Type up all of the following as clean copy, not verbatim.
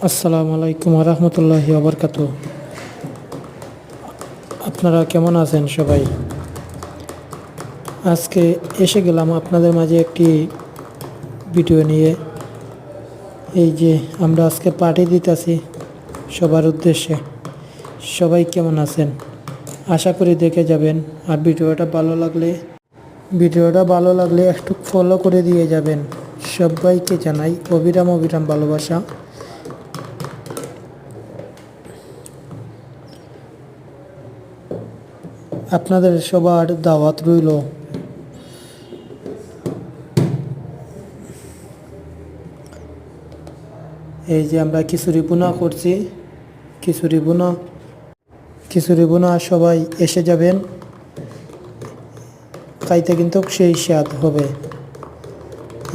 আসসালামু আলাইকুম রহমতুল্লাহি ওবরকাত। আপনারা কেমন আছেন সবাই? আজকে এসে গেলাম আপনাদের মাঝে একটি ভিডিও নিয়ে। এই যে আমরা আজকে পার্টি দিতেছি সবার উদ্দেশ্যে। সবাই কেমন আছেন আশা করি দেখে যাবেন। আর ভিডিওটা ভালো লাগলে একটু ফলো করে দিয়ে যাবেন। সবাইকে জানাই অবিরাম অবিরাম ভালোবাসা। আপনাদের সবার দাওয়াত রইল। এই যে আমরা খিচুড়ি বোনা করছি, খিচুড়ি বোনা সবাই এসে যাবেন, খাইতে কিন্তু সেই স্বাদ হবে,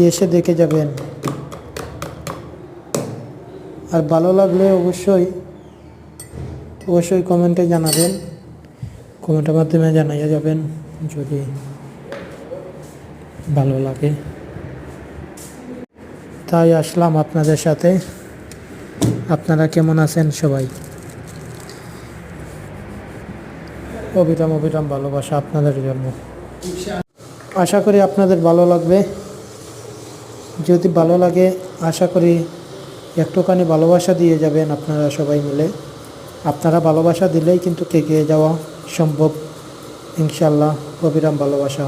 এসে দেখে যাবেন। আর ভালো লাগলে অবশ্যই কমেন্টে জানাবেন, কমেন্টের মাধ্যমে জানাইয়া যাবেন যদি ভালো লাগে। তাই আসলাম আপনাদের সাথে। আপনারা কেমন আছেন সবাই? অবিরাম অবিরাম ভালোবাসা আপনাদের জন্য। আশা করি আপনাদের ভালো লাগবে। যদি ভালো লাগে আশা করি একটুখানি ভালোবাসা দিয়ে যাবেন আপনারা সবাই মিলে। আপনারা ভালোবাসা দিলেই কিন্তু এগিয়ে যাওয়া সম্ভব ইনশাল্লাহ। অবিরাম ভালোবাসা।